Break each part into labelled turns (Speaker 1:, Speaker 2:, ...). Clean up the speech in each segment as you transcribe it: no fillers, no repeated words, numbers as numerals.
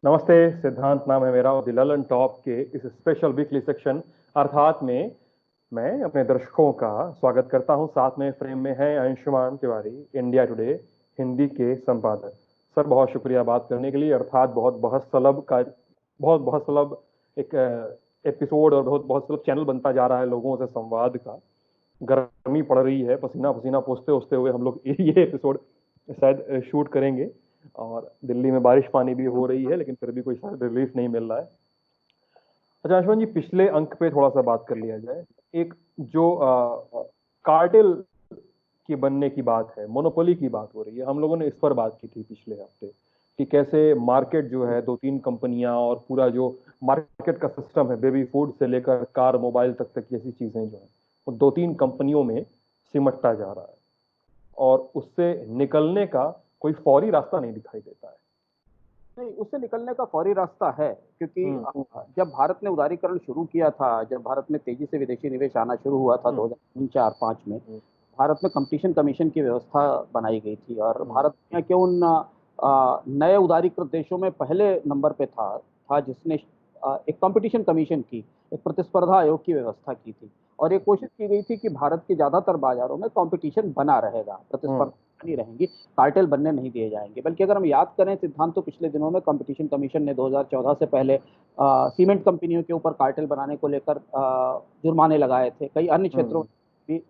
Speaker 1: नमस्ते। सिद्धांत नाम है मेरा और द ललन टॉप के इस स्पेशल वीकली सेक्शन अर्थात में मैं अपने दर्शकों का स्वागत करता हूं। साथ में फ्रेम में है अंशुमान तिवारी, इंडिया टुडे हिंदी के संपादक। सर बहुत शुक्रिया बात करने के लिए। अर्थात बहुत बहुत सुलभ एक एपिसोड और बहुत बहुत सुलभ चैनल बनता जा रहा है लोगों से संवाद का। गर्मी पड़ रही है, पसीना पसीना पोंछते हुए हम लोग ये एपिसोड शायद शूट करेंगे और दिल्ली में बारिश पानी भी हो रही है, लेकिन फिर भी कोई शायद रिलीफ नहीं मिल रहा है। अच्छा अंशुमान जी, पिछले अंक पे थोड़ा सा बात कर लिया जाए। एक जो कार्टेल की बनने की बात है, मोनोपोली की बात हो रही है, हम लोगों ने इस पर बात की थी पिछले हफ्ते कि कैसे मार्केट जो है दो तीन कंपनियां और पूरा जो मार्केट का सिस्टम है, बेबी फूड से लेकर कार मोबाइल तक ऐसी चीजें जो है वो दो तीन कंपनियों में सिमटता जा रहा है और उससे निकलने का कोई फौरी रास्ता नहीं दिखाई देता है।
Speaker 2: नहीं, उससे निकलने का फौरी रास्ता है, क्योंकि जब भारत ने उदारीकरण शुरू किया था, जब भारत में तेजी से विदेशी निवेश आना शुरू हुआ था 2003-4-5 में, भारत में कंपटीशन कमीशन की व्यवस्था बनाई गई थी और भारत दुनिया के उन नए उदारीकृत देशों में पहले नंबर पे था जिसने एक कंपटीशन कमीशन की, एक प्रतिस्पर्धा आयोग की व्यवस्था की थी और ये कोशिश की गई थी कि भारत के ज्यादातर बाजारों में कंपटीशन बना रहेगा, प्रतिस्पर्धा बनी रहेंगी, कार्टेल बनने नहीं दिए जाएंगे। बल्कि अगर हम याद करें सिद्धांत, तो पिछले दिनों में कंपटीशन कमीशन ने 2014 से पहले सीमेंट कंपनियों के ऊपर कार्टेल बनाने को लेकर जुर्माने लगाए थे। कई अन्य क्षेत्रों में भी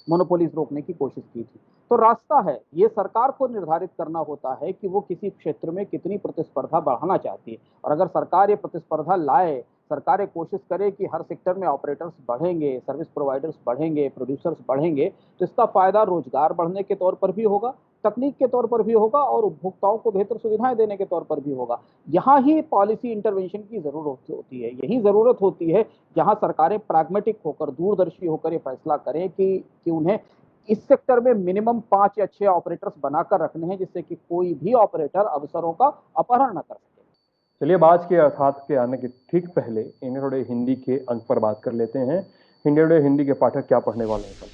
Speaker 2: मोनोपोलीज रोकने की कोशिश की थी। तो रास्ता है, ये सरकार को निर्धारित करना होता है कि वो किसी क्षेत्र में कितनी प्रतिस्पर्धा बढ़ाना चाहती है। और अगर सरकार ये प्रतिस्पर्धा लाए, सरकार ये कोशिश करे कि हर सेक्टर में ऑपरेटर्स बढ़ेंगे, सर्विस प्रोवाइडर्स बढ़ेंगे, प्रोड्यूसर्स बढ़ेंगे, तो इसका फायदा रोजगार बढ़ने के तौर पर भी होगा, तकनीक के तौर पर भी होगा और उपभोक्ताओं को बेहतर सुविधाएं देने के तौर पर भी होगा। यहाँ ही पॉलिसी इंटरवेंशन की जरूरत होती है, यही जरूरत होती है जहाँ सरकारें प्रैग्मेटिक होकर, दूरदर्शी होकर ये फैसला करें कि उन्हें इस सेक्टर में मिनिमम 5 या 6 ऑपरेटर्स बनाकर रखने हैं, जिससे कि कोई भी ऑपरेटर अवसरों का अपहरण न कर सके।
Speaker 1: चलिए आज के अर्थात के आने के ठीक पहले इंडिया टुडे हिंदी के अंक पर बात कर लेते हैं। इंडिया टुडे हिंदी के पाठक क्या पढ़ने वाले हैं?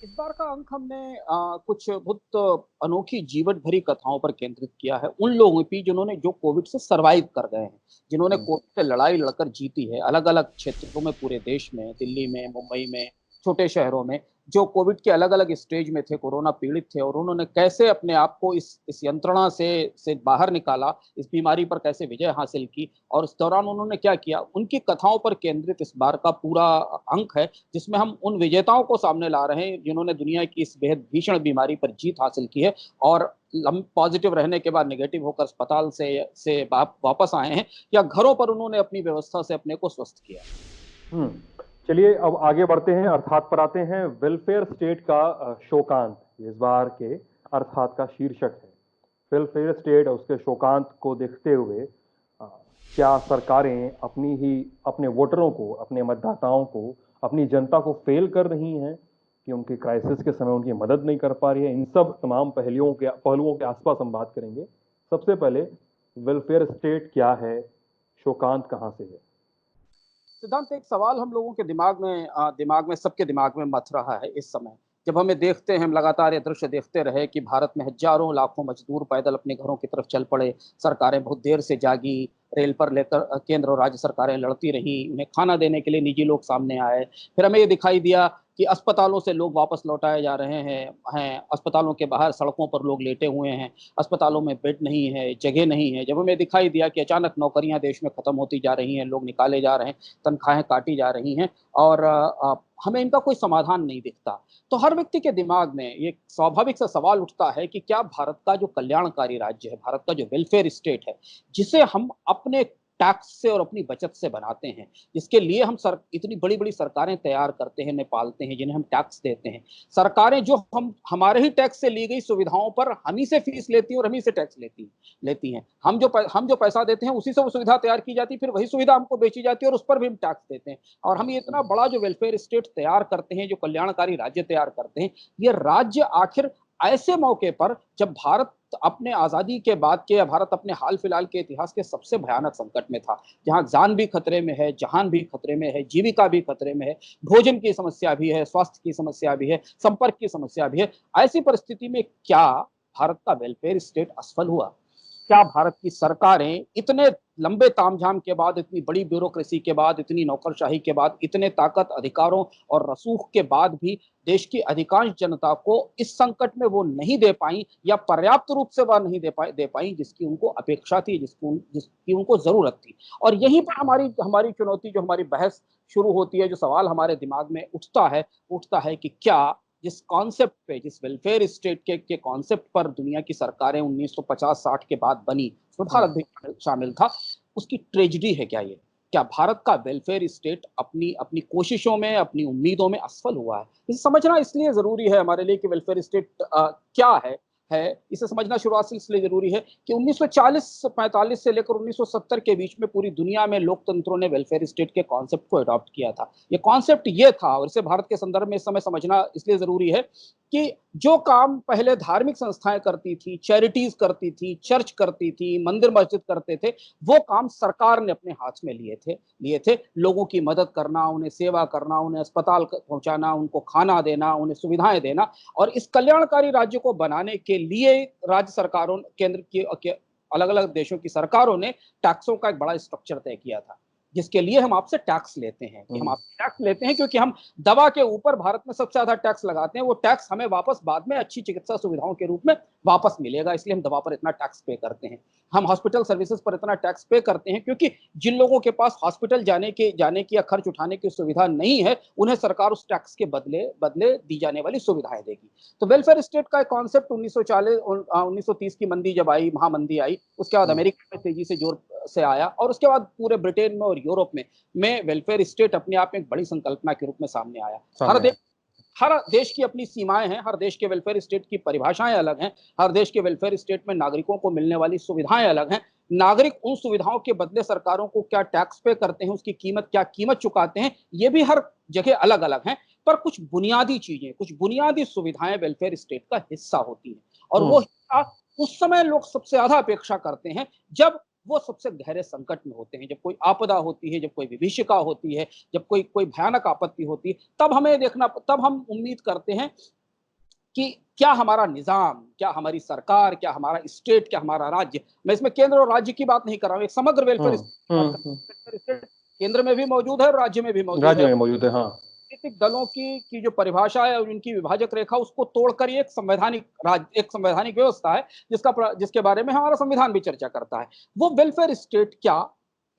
Speaker 2: इस बार का अंक हमने कुछ बहुत अनोखी जीवन भरी कथाओं पर केंद्रित किया है, उन लोगों की जिन्होंने जो कोविड से सरवाइव कर गए हैं, जिन्होंने कोविड से लड़ाई लड़कर जीती है, अलग अलग क्षेत्रों में, पूरे देश में, दिल्ली में, मुंबई में, छोटे शहरों में, जो कोविड के अलग अलग स्टेज में थे, कोरोना पीड़ित थे, और उन्होंने कैसे अपने आप को इस यंत्रणा से बाहर निकाला, इस बीमारी पर कैसे विजय हासिल की और इस दौरान उन्होंने क्या किया, उनकी कथाओं पर केंद्रित इस बार का पूरा अंक है, जिसमें हम उन विजेताओं को सामने ला रहे हैं जिन्होंने दुनिया की इस बेहद भीषण बीमारी पर जीत हासिल की है और पॉजिटिव रहने के बाद नेगेटिव होकर अस्पताल से वापस आए हैं या घरों पर उन्होंने अपनी व्यवस्था से अपने को स्वस्थ किया।
Speaker 1: चलिए अब आगे बढ़ते हैं, अर्थात पर आते हैं। वेलफेयर स्टेट का शोकांत इस बार के अर्थात का शीर्षक है। वेलफेयर स्टेट और उसके शोकांत को देखते हुए क्या सरकारें अपने वोटरों को, अपने मतदाताओं को, अपनी जनता को फेल कर रही हैं कि उनके क्राइसिस के समय उनकी मदद नहीं कर पा रही है? इन सब तमाम पहलुओं के आसपास हम बात करेंगे। सबसे पहले वेलफेयर स्टेट क्या है, शोकांत कहां से है?
Speaker 2: सिद्धांत, एक सवाल हम लोगों के दिमाग में सबके दिमाग में मथ रहा है इस समय, जब हमें देखते हैं, हम लगातार ये दृश्य देखते रहे कि भारत में हजारों लाखों मजदूर पैदल अपने घरों की तरफ चल पड़े, सरकारें बहुत देर से जागी, रेल पर लेकर केंद्र और राज्य सरकारें लड़ती रही, उन्हें खाना देने के लिए निजी लोग सामने आए, फिर हमें ये दिखाई दिया कि अस्पतालों से लोग वापस लौटाए जा रहे हैं, अस्पतालों के बाहर सड़कों पर लोग लेटे हुए हैं, अस्पतालों में बेड नहीं है, जगह नहीं है। जब हमें दिखाई दिया कि अचानक नौकरियां देश में खत्म होती जा रही हैं, लोग निकाले जा रहे हैं, तनख्वाहें काटी जा रही हैं और हमें इनका कोई समाधान नहीं दिखता, तो हर व्यक्ति के दिमाग में ये स्वाभाविक सा सवाल उठता है कि क्या भारत का जो कल्याणकारी राज्य है, भारत का जो वेलफेयर स्टेट है, जिसे हम अपने टैक्स से और अपनी बचत से बनाते हैं, जिसके लिए हम इतनी बड़ी बड़ी सरकारें तैयार करते हैं, पालते हैं, जिन्हें हम टैक्स देते हैं, सरकारें जो हमारे ही टैक्स से ली गई सुविधाओं पर हम ही से फीस लेती हैं और हम ही से टैक्स लेती हैं, हम जो पैसा देते हैं उसी से वो सुविधा तैयार की जाती है, फिर वही सुविधा हमको बेची जाती है और उस पर भी हम टैक्स देते हैं। और हम इतना बड़ा जो वेलफेयर स्टेट तैयार करते हैं, जो कल्याणकारी राज्य तैयार करते हैं, ये राज्य आखिर ऐसे मौके पर, जब भारत अपने आजादी के बाद के, या भारत अपने हाल फिलहाल के इतिहास के सबसे भयानक संकट में था, जहां जान भी खतरे में है, जहान भी खतरे में है, जीविका भी खतरे में है, भोजन की समस्या भी है, स्वास्थ्य की समस्या भी है, संपर्क की समस्या भी है, ऐसी परिस्थिति में क्या भारत का वेलफेयर स्टेट असफल हुआ? क्या भारत की सरकारें इतने लंबे तामझाम के बाद, इतनी बड़ी ब्यूरोक्रेसी के बाद, इतनी नौकरशाही के बाद, इतने ताकत अधिकारों और रसूख के बाद भी देश की अधिकांश जनता को इस संकट में वो नहीं दे पाई, या पर्याप्त रूप से वह नहीं दे पाई जिसकी उनको अपेक्षा थी, जिसकी उनको जरूरत थी। और यहीं पर हमारी हमारी चुनौती, जो हमारी बहस शुरू होती है, जो सवाल हमारे दिमाग में उठता है कि क्या जिस कॉन्सेप्ट पे, जिस वेलफेयर स्टेट के कॉन्सेप्ट पर दुनिया की सरकारें 1950-60 के बाद बनी, उसमें भारत भी शामिल था, उसकी ट्रेजेडी है क्या ये? क्या भारत का वेलफेयर स्टेट अपनी अपनी कोशिशों में, अपनी उम्मीदों में असफल हुआ है? इसे समझना इसलिए जरूरी है हमारे लिए कि वेलफेयर स्टेट क्या है। इसे समझना शुरुआत से इसलिए जरूरी है कि 1940-45 से लेकर 1970 के बीच में पूरी दुनिया में लोकतंत्रों ने वेलफेयर स्टेट के कॉन्सेप्ट को अडॉप्ट किया था। ये कॉन्सेप्ट ये था, और इसे भारत के संदर्भ में इस समय समझना इसलिए जरूरी है कि जो काम पहले धार्मिक संस्थाएं करती थी, चैरिटीज करती थी, चर्च करती थी, मंदिर मस्जिद करते थे, वो काम सरकार ने अपने हाथ में लिए थे। लोगों की मदद करना, उन्हें सेवा करना, उन्हें अस्पताल पहुंचाना, उनको खाना देना, उन्हें सुविधाएं देना, और इस कल्याणकारी राज्य को बनाने के लिए राज्य सरकारों, केंद्र की अलग अलग देशों की सरकारों ने टैक्सों का एक बड़ा स्ट्रक्चर तय किया था, जिसके लिए हम आपसे टैक्स लेते हैं। कि हम आपसे टैक्स लेते हैं क्योंकि हम दवा के ऊपर भारत में सबसे ज्यादा टैक्स लगाते हैं। वो टैक्स हमें वापस बाद में अच्छी चिकित्सा सुविधाओं के रूप में वापस मिलेगा, इसलिए हम दवा पर इतना टैक्स पे करते हैं। हम हॉस्पिटल सर्विसेज पर इतना टैक्स पे करते हैं क्योंकि जिन लोगों के पास हॉस्पिटल जाने की या खर्च उठाने की सुविधा नहीं है, उन्हें सरकार उस टैक्स के बदले दी जाने वाली सुविधाएं देगी। तो वेलफेयर स्टेट का कॉन्सेप्ट 1930 की मंदी जब आई, महामंदी आई, उसके बाद अमेरिका में तेजी से जोर से आया, और उसके बाद पूरे ब्रिटेन में और यूरोप में वेलफेयर स्टेट अपने आप में एक बड़ी संकल्पना के रूप में सामने आया। हर देश की अपनी सीमाएं हैं, हर देश के वेलफेयर स्टेट की परिभाषाएं अलग हैं, हर देश के वेलफेयर स्टेट में नागरिकों को मिलने वाली सुविधाएं अलग हैं। नागरिक उन सुविधाओं के बदले सरकारों को क्या टैक्स पे करते हैं, उसकी कीमत चुकाते हैं, ये भी हर जगह अलग अलग हैं। पर कुछ बुनियादी चीजें, कुछ बुनियादी सुविधाएं वेलफेयर स्टेट का हिस्सा होती हैं, और वो हिस्सा उस समय लोग सबसे ज्यादा अपेक्षा करते हैं जब वो सबसे गहरे संकट में होते हैं। जब कोई आपदा होती है, जब कोई विभीषिका होती है, जब कोई भयानक आपत्ति होती है, तब हम उम्मीद करते हैं कि क्या हमारा निजाम, क्या हमारी सरकार, क्या हमारा स्टेट, क्या हमारा राज्य, मैं इसमें केंद्र और राज्य की बात नहीं कर रहा हूं, एक समग्र वेलफेयर स्टेट केंद्र में भी मौजूद है और राज्य में भी मौजूद है। हाँ, राजनीतिक दलों की जो परिभाषा है और उनकी विभाजक रेखा, उसको तोड़कर एक संवैधानिक व्यवस्था है जिसके बारे में हमारा संविधान भी चर्चा करता है। वो वेलफेयर स्टेट क्या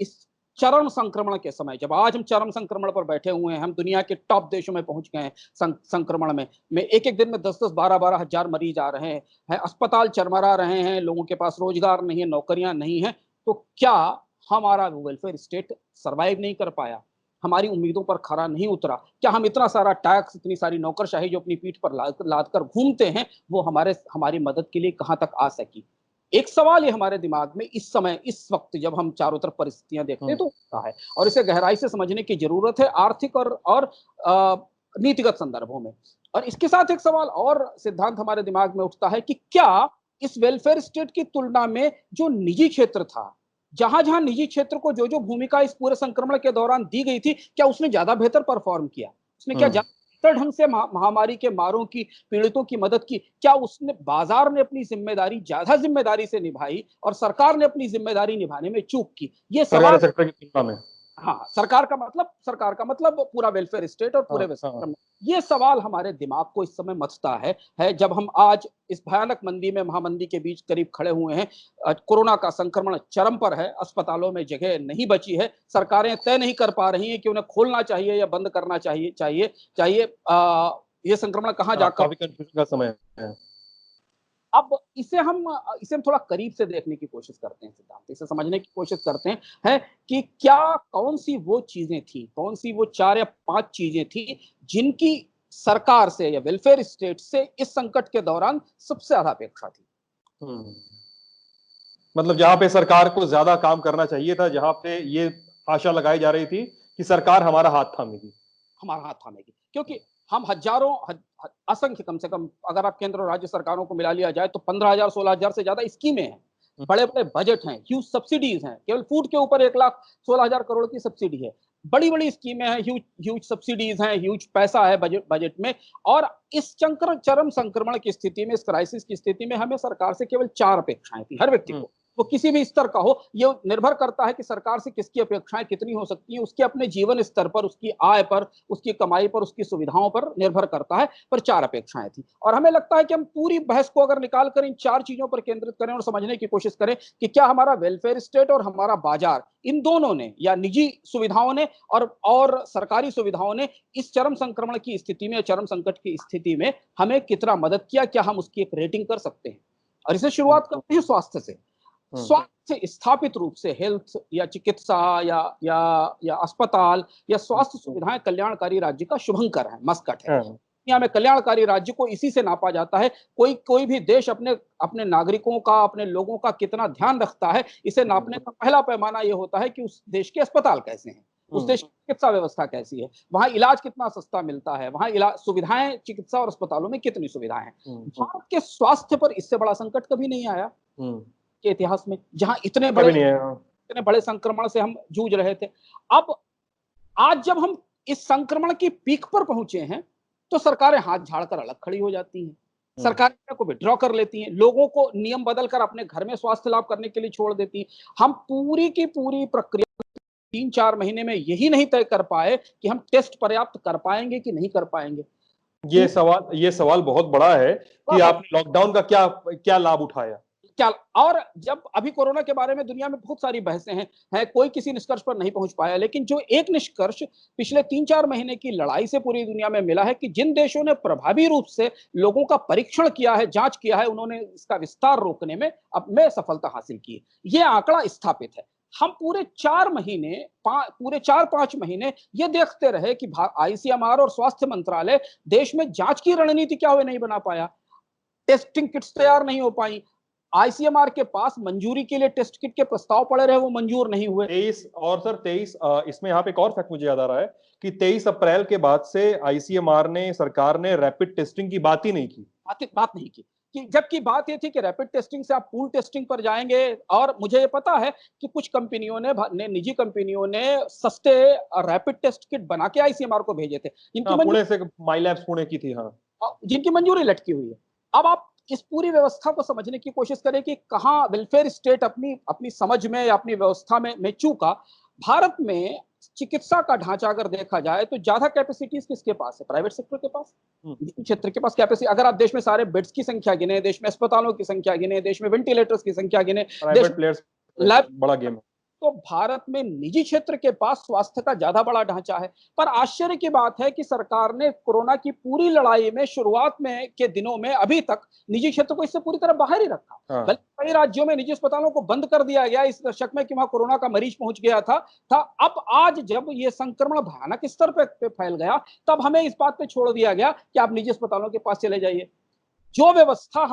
Speaker 2: इस चरम संक्रमण के समय, जब आज हम चरम संक्रमण पर बैठे हुए हैं, हम दुनिया के टॉप देशों में पहुंच गए हैं संक्रमण में एक एक दिन में 10-10, 12-12 हजार मरीज आ रहे हैं, अस्पताल चरमरा रहे हैं, लोगों के पास रोजगार नहीं है, नौकरियां नहीं है, तो क्या हमारा वेलफेयर स्टेट सरवाइव नहीं कर पाया? हमारी उम्मीदों पर खरा नहीं उतरा? क्या हम इतना सारा टैक्स, इतनी सारी नौकरशाही जो अपनी पीठ पर लाद कर घूमते हैं, वो हमारी मदद के लिए कहां तक आ सकी? एक सवाल ये हमारे दिमाग में इस वक्त जब हम चारों तरफ परिस्थितियां देखते हैं तो होता है, और इसे गहराई से समझने की जरूरत है आर्थिक और नीतिगत संदर्भों में। और इसके साथ एक सवाल और सिद्धांत हमारे दिमाग में उठता है कि क्या इस वेलफेयर स्टेट की तुलना में जो निजी क्षेत्र था, जहां जहां निजी क्षेत्र को जो भूमिका इस पूरे संक्रमण के दौरान दी गई थी, क्या उसने ज्यादा बेहतर परफॉर्म किया? उसने क्या बेहतर ढंग से महामारी के मारों की, पीड़ितों की मदद की? क्या उसने, बाजार ने अपनी जिम्मेदारी ज्यादा जिम्मेदारी से निभाई और सरकार ने अपनी जिम्मेदारी निभाने में चूक की? ये सवाल सेक्टर की तुलना में, हाँ, सरकार का मतलब पूरा वेलफेयर स्टेट और पूरे ये सवाल हमारे दिमाग को इस समय मथता है जब हम आज इस भयानक मंदी में, महामंदी के बीच करीब खड़े हुए हैं। कोरोना का संक्रमण चरम पर है, अस्पतालों में जगह नहीं बची है, सरकारें तय नहीं कर पा रही हैं कि उन्हें खोलना चाहिए या बंद करना चाहिए। ये संक्रमण कहाँ जाकर, कंफ्यूजन का समय है। अब इसे हम थोड़ा करीब से देखने की कोशिश करते हैं, सिद्धांत, इसे समझने की कोशिश करते हैं कि क्या, कौन सी वो चीजें थी, कौन सी वो 4 या 5 चीजें थी जिनकी सरकार से या वेलफेयर स्टेट से इस संकट के दौरान सबसे ज्यादा अपेक्षा थी।
Speaker 1: मतलब जहां पे सरकार को ज्यादा काम करना चाहिए था, जहां पे ये आशा लगाई जा रही थी कि सरकार हमारा हाथ थामेगी, क्योंकि हम हजारों, असंख्य, कम से कम अगर आप केंद्र और राज्य सरकारों को मिला लिया जाए तो 15,000, 16,000 से ज्यादा स्कीमें हैं, बड़े बड़े बजट हैं, ह्यूज सब्सिडीज हैं। केवल फूड के ऊपर 1,16,000 करोड़ की सब्सिडी है, बड़ी बड़ी स्कीमें हैं, ह्यूज सब्सिडीज हैं, ह्यूज पैसा है बजट में। और इस चरम संक्रमण की स्थिति में, इस क्राइसिस की स्थिति में हमें सरकार से केवल 4 अपेक्षाएं थी, हर व्यक्ति को
Speaker 2: वो किसी भी स्तर का हो, ये निर्भर करता है कि सरकार से किसकी अपेक्षाएं कितनी हो सकती हैं, उसके अपने जीवन स्तर पर, उसकी आय पर, उसकी कमाई पर, उसकी सुविधाओं पर निर्भर करता है। पर 4 अपेक्षाएं थी और हमें लगता है कि हम पूरी बहस को अगर निकाल कर इन 4 चीजों पर केंद्रित करें और समझने की कोशिश करें कि क्या हमारा वेलफेयर स्टेट और हमारा बाजार, इन दोनों ने, या निजी सुविधाओं ने और सरकारी सुविधाओं ने, इस चरम संक्रमण की स्थिति में, चरम संकट की स्थिति में हमें कितना मदद किया, क्या हम उसकी एक रेटिंग कर सकते हैं। और इसे शुरुआत करते हैं स्वास्थ्य से। स्वास्थ्य स्थापित रूप से हेल्थ या चिकित्सा या अस्पताल या स्वास्थ्य सुविधाएं कल्याणकारी राज्य का शुभंकर है, मस्कट है। दुनिया में कल्याणकारी राज्य को इसी से नापा जाता है। कोई भी देश अपने अपने नागरिकों का, अपने लोगों का कितना ध्यान रखता है, इसे नापने का पहला पैमाना यह होता है कि उस देश के अस्पताल कैसे हैं, उस देश की चिकित्सा व्यवस्था कैसी है, वहां इलाज कितना सस्ता मिलता है, वहां इलाज सुविधाएं, चिकित्सा और अस्पतालों में कितनी सुविधाएं हैं। भारत के स्वास्थ्य पर इससे बड़ा संकट कभी नहीं आया के इतिहास में, जहां इतने बड़े संक्रमण से हम जूझ रहे थे। अब आज जब हम इस संक्रमण की पीक पर पहुंचे हैं, तो सरकारें हाथ झाड़कर अलग खड़ी हो जाती हैं, सरकारें को विड्रॉ कर लेती हैं, लोगों को नियम बदलकर अपने घर में स्वास्थ्य लाभ करने के लिए छोड़ देती हैं। हम पूरी की पूरी प्रक्रिया 3-4 महीने में यही नहीं तय कर पाए कि हम टेस्ट पर्याप्त कर पाएंगे कि नहीं कर पाएंगे।
Speaker 1: ये सवाल बहुत बड़ा है कि आपने लॉकडाउन का क्या लाभ उठाया,
Speaker 2: क्या। और जब अभी कोरोना के बारे में दुनिया में बहुत सारी बहसें हैं, कोई किसी निष्कर्ष पर नहीं पहुंच पाया, लेकिन जो एक निष्कर्ष पिछले 3-4 महीने की लड़ाई से पूरी दुनिया में मिला है कि जिन देशों ने प्रभावी रूप से लोगों का परीक्षण किया है, जांच किया है, उन्होंने इसका विस्तार रोकने में सफलता हासिल की। यह आंकड़ा स्थापित है। हम पूरे 4-5 महीने ये देखते रहे कि आईसीएमआर और स्वास्थ्य मंत्रालय देश में जांच की रणनीति क्या हुए नहीं बना पाया, टेस्टिंग किट्स तैयार नहीं हो पाई, आईसीएमआर के पास मंजूरी के लिए टेस्ट किट के प्रस्ताव पड़े रहे, वो मंजूर नहीं हुए।
Speaker 1: 23 इसमें यहाँ पे एक और फैक्ट मुझे याद आ रहा है कि 23 अप्रैल के बाद से आईसीएमआर ने, सरकार ने रैपिड टेस्टिंग की बात ही नहीं की,
Speaker 2: बात नहीं की, कि जबकि बात ये थी कि रैपिड टेस्टिंग से आप पूल टेस्टिंग पर जाएंगे। और मुझे ये पता है कि कुछ कंपनियों ने निजी कंपनियों ने सस्ते रैपिड टेस्ट किट बना के आईसीएमआर को भेजे थे,
Speaker 1: पुणे से माई लैब्स पुणे की थी, हाँ,
Speaker 2: जिनकी मंजूरी लटकी हुई है। अब आप इस पूरी व्यवस्था को समझने की कोशिश करें कि कहां वेलफेयर स्टेट अपनी समझ में या अपनी व्यवस्था में चूका। भारत में चिकित्सा का ढांचा अगर देखा जाए तो ज्यादा कैपेसिटीज किसके पास है? प्राइवेट सेक्टर के पास, क्षेत्र के पास कैपेसिटी। अगर आप देश में सारे बेड्स की संख्या गिने, देश में अस्पतालों की संख्या गिने, देश में वेंटिलेटर्स की संख्या गिने,
Speaker 1: प्राइवेट प्लेयर्स लैब बड़ा गेम है,
Speaker 2: तो भारत में निजी क्षेत्र के पास स्वास्थ्य का ज्यादा बड़ा ढांचा है। पर आश्चर्य की बात है कि सरकार ने कोरोना की पूरी लड़ाई में शुरुआत में के दिनों में अभी तक निजी क्षेत्र को इससे पूरी तरह बाहर ही रखा। बल्कि कई राज्यों में निजी अस्पतालों को बंद कर दिया गया इस शक में कि वहां कोरोना का मरीज पहुंच गया था। अब आज जब ये संक्रमण भयानक स्तर पे फैल गया, तब हमें इस बात पे छोड़ दिया गया कि आप निजी अस्पतालों के पास चले जाइए। जो व्यवस्था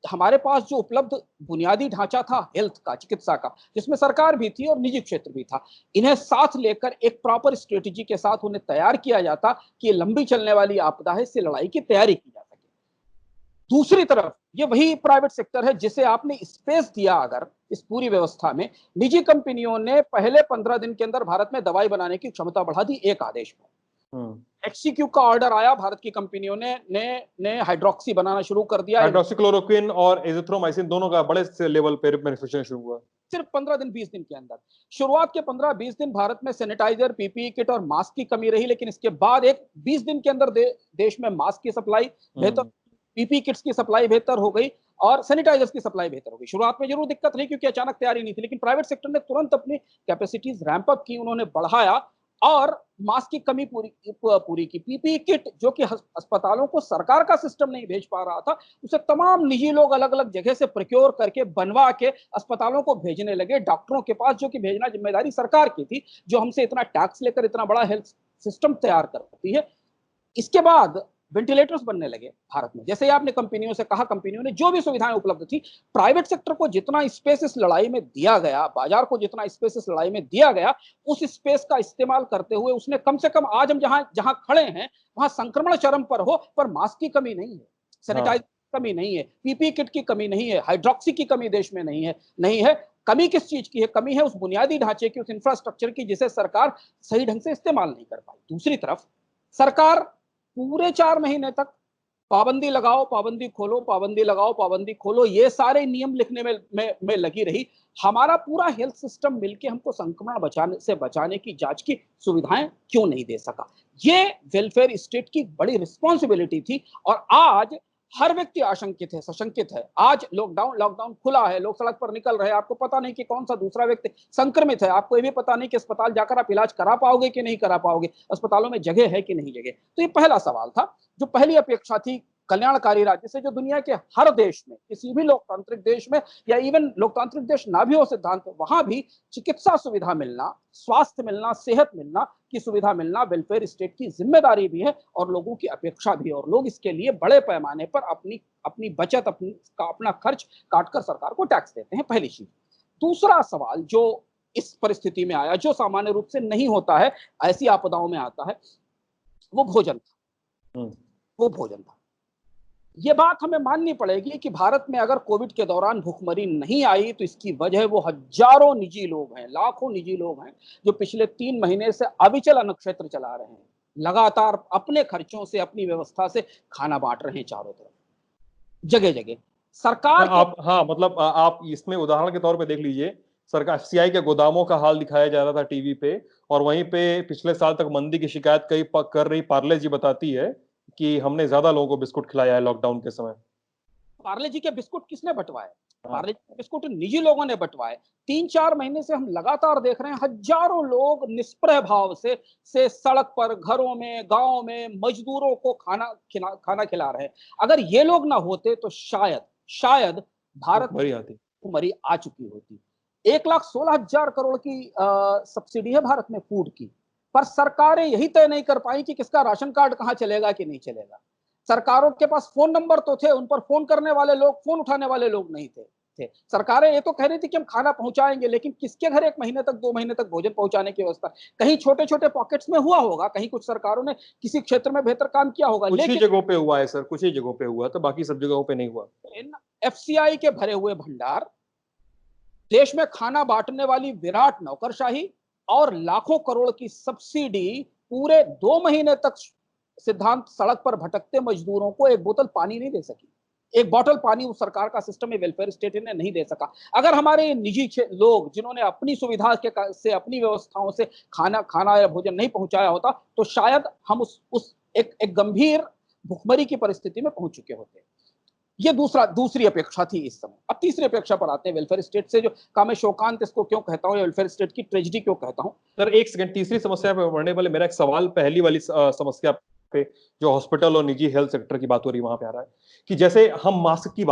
Speaker 2: हमारे पास जो उपलब्ध बुनियादी ढांचा था हेल्थ का, चिकित्सा का, जिसमें सरकार भी थी और निजी क्षेत्र भी था, इन्हें साथ लेकर एक प्रॉपर स्ट्रेटेजी के साथ उन्हें तैयार किया जाता कि ये लंबी चलने वाली आपदा है, इससे लड़ाई की तैयारी की जा सके। दूसरी तरफ ये वही प्राइवेट सेक्टर है जिसे आपने स्पेस दिया। अगर इस पूरी व्यवस्था में निजी कंपनियों ने पहले 15 दिन के अंदर भारत में दवाई बनाने की क्षमता बढ़ा दी एक आदेश पर। एक्सीक्यू का ऑर्डर आया, भारत की कंपनियों ने हाइड्रोक्सी बनाना शुरू कर दिया।
Speaker 1: हाइड्रोक्सीक्लोरोक्विन और एजिथ्रोमाइसिन दोनों का बड़े लेवल पे मैन्युफैक्चरिंग शुरू हुआ
Speaker 2: सिर्फ 15 दिन 20 दिन के अंदर। शुरुआत के 15-20 दिन भारत में सैनिटाइजर, पीपीई किट और मास्क की कमी रही, लेकिन इसके बाद एक 20 दिन के अंदर देश में मास्क की सप्लाई बेहतर, पीपीई किट्स की सप्लाई बेहतर हो गई और सैनिटाइजर्स की सप्लाई बेहतर हो गई। शुरुआत में जरूर दिक्कत रही क्योंकि अचानक तैयारी नहीं थी, लेकिन प्राइवेट सेक्टर ने तुरंत अपनी कैपेसिटीज रैंप अप की, उन्होंने बढ़ाया और मास्क की कमी पूरी की। पीपीई किट जो कि अस्पतालों को सरकार का सिस्टम नहीं भेज पा रहा था, उसे तमाम निजी लोग अलग अलग जगह से प्रोक्योर करके बनवा के अस्पतालों को भेजने लगे, डॉक्टरों के पास, जो कि भेजना जिम्मेदारी सरकार की थी, जो हमसे इतना टैक्स लेकर इतना बड़ा हेल्थ सिस्टम तैयार करती है। इसके बाद वेंटिलेटर्स बनने लगे भारत में। जैसे आपने कंपनियों से कहा, कंपनियों ने जो भी सुविधाएं उपलब्ध थी, प्राइवेट सेक्टर को जितना स्पेस इस लड़ाई में दिया गया, बाजार को जितना स्पेस इस लड़ाई में दिया गया, उस स्पेस का इस्तेमाल करते हुए उसने कम से कम, आज हम जहां खड़े हैं वहां संक्रमण चरम पर हो, पर मास्क की कमी नहीं है, सैनिटाइजर की कमी नहीं है, पीपीई किट की कमी नहीं है, हाइड्रोक्सी की कमी देश में नहीं है। कमी किस चीज की है? कमी है उस बुनियादी ढांचे की, उस इंफ्रास्ट्रक्चर की, जिसे सरकार सही ढंग से इस्तेमाल नहीं कर पाई। दूसरी तरफ सरकार पूरे 4 महीने तक पाबंदी लगाओ, पाबंदी खोलो, पाबंदी लगाओ, पाबंदी खोलो, ये सारे नियम लिखने में लगी रही। हमारा पूरा हेल्थ सिस्टम मिलके हमको संक्रमण बचाने की जांच की सुविधाएं क्यों नहीं दे सका? ये वेलफेयर स्टेट की बड़ी रिस्पॉन्सिबिलिटी थी। और आज हर व्यक्ति आशंकित है, सशंकित है। आज लॉकडाउन खुला है, लोग सड़क पर निकल रहे हैं, आपको पता नहीं कि कौन सा दूसरा व्यक्ति संक्रमित है, आपको ये भी पता नहीं कि अस्पताल जाकर आप इलाज करा पाओगे कि नहीं करा पाओगे, अस्पतालों में जगह है कि नहीं जगह। तो ये पहला सवाल था। जो पहली अपेक्षा थी कल्याणकारी राज्य से, जो दुनिया के हर देश में, किसी भी लोकतांत्रिक देश में, या इवन लोकतांत्रिक देश ना भी हो सिद्धांत, वहां भी चिकित्सा सुविधा मिलना, स्वास्थ्य मिलना, सेहत मिलना की सुविधा मिलना वेलफेयर स्टेट की जिम्मेदारी भी है और लोगों की अपेक्षा भी है। और लोग इसके लिए बड़े पैमाने पर अपनी बचत, अपना खर्च काटकर सरकार को टैक्स देते हैं, पहली चीज। दूसरा सवाल जो इस परिस्थिति में आया, जो सामान्य रूप से नहीं होता है, ऐसी आपदाओं में आता है, वो भोजन था। वो भोजन था। ये बात हमें माननी पड़ेगी कि भारत में अगर कोविड के दौरान भूखमरी नहीं आई तो इसकी वजह वो हजारों निजी लोग हैं, लाखों निजी लोग हैं, जो पिछले 3 महीने से अविचल अन्न क्षेत्र चला रहे हैं, लगातार अपने खर्चों से, अपनी व्यवस्था से खाना बांट रहे हैं चारों तरफ, जगह जगह। सरकार
Speaker 1: आप मतलब आप इसमें उदाहरण के तौर पे देख लीजिए, सरकार एफसीआई के गोदामों का हाल दिखाया जा रहा था टीवी पे, और वहीं पे पिछले साल तक मंदी की शिकायत कर रही पार्ले जी बताती है कि हमने ज्यादा लोगों को बिस्कुट खिलाया है लॉकडाउन के समय।
Speaker 2: पार्ले जी के बिस्कुट किसने बंटवाए? पार्ले जी के बिस्कुट निजी लोगों ने बंटवाए। 3-4 महीने से हम लगातार देख रहे हैं, हजारों लोग निष्प्रह भाव से सड़क पर, घरों में, गांव में मजदूरों को खाना खिला रहे हैं। अगर ये लोग ना होते तो शायद भारत भूखमरी आ चुकी होती। 1,16,000 करोड़ की सब्सिडी है भारत में फूड की, पर सरकारें यही तय नहीं कर पाई कि किसका राशन कार्ड कहां चलेगा कि नहीं चलेगा। सरकारों के पास फोन नंबर तो थे, उन पर फोन करने वाले लोग, फोन उठाने वाले लोग नहीं थे। सरकारें ये तो कह रही थी कि हम खाना पहुंचाएंगे, लेकिन किसके घर 1 महीने तक, 2 महीने तक भोजन पहुंचाने की व्यवस्था? कहीं छोटे छोटे पॉकेट्स में हुआ होगा, कहीं कुछ सरकारों ने किसी क्षेत्र में बेहतर काम किया होगा,
Speaker 1: कुछ ही जगहों पे हुआ है सर, कुछ ही जगहों पे हुआ, तो बाकी सब जगहों पे नहीं हुआ।
Speaker 2: एफसीआई के भरे हुए भंडार, देश में खाना बांटने वाली विराट नौकरशाही और लाखों करोड़ की सब्सिडी पूरे 2 महीने तक सिद्धांत सड़क पर भटकते मजदूरों को एक बोतल पानी नहीं दे सकी। एक बोतल पानी उस सरकार का सिस्टम में वेलफेयर स्टेट ने नहीं दे सका। अगर हमारे निजी लोग, जिन्होंने अपनी सुविधा से, अपनी व्यवस्थाओं से खाना या भोजन नहीं पहुंचाया होता, तो शायद हम उस एक गंभीर भुखमरी की परिस्थिति में पहुंच चुके होते। ये दूसरी अपेक्षा थी इस समय। अब तीसरी अपेक्षा पर आते हैं, वेलफेयर स्टेट से, जो काम मैं शोकांत इसको क्यों कहता हूं, या वेलफेयर स्टेट की ट्रेजेडी क्यों कहता हूं।
Speaker 1: सर एक सेकंड, तीसरी समस्या पे बढ़ने वाले मेरा एक सवाल पहली वाली समस्या पे, जो हॉस्पिटल और निजी हेल्थ सेक्टर की बात हो रही है, वहां पे आ रहा है कि जैसे हम मास्क की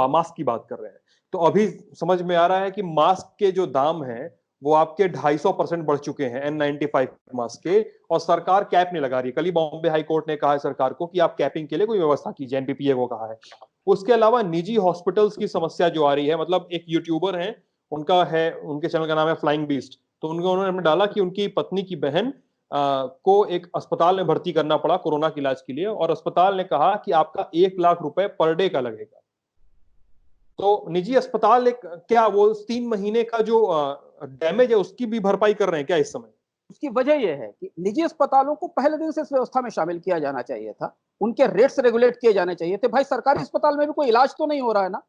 Speaker 1: बात कर रहे हैं, तो अभी समझ में आ रहा है कि मास्क के जो दाम हैं वो आपके 250% बढ़ चुके हैं N95 मास्क के, और सरकार कैप नहीं लगा रही है। कल ही बॉम्बे हाई कोर्ट ने कहा है सरकार को कि आप कैपिंग के लिए कोई व्यवस्था कीजिए, एनपीपीए को कहा है। उसके अलावा निजी हॉस्पिटल्स की समस्या जो आ रही है, मतलब एक यूट्यूबर है, उनके चैनल का नाम है फ्लाइंग बीस्ट, तो उन्होंने डाला कि उनकी पत्नी की बहन को एक अस्पताल में भर्ती करना पड़ा कोरोना के इलाज के लिए, और अस्पताल ने कहा कि आपका 1 लाख रुपए पर डे का लगेगा। तो निजी अस्पताल क्या वो 3 महीने का जो डैमेज है उसकी भी भरपाई कर रहे हैं क्या इस समय?
Speaker 2: उसकी वजह यह है कि निजी अस्पतालों को पहले दिन से इस व्यवस्था में शामिल किया जाना चाहिए था, उनके रेट्स रेगुलेट किए जाने चाहिए थे। भाई सरकारी अस्पताल में भी कोई इलाज तो नहीं हो रहा है ना,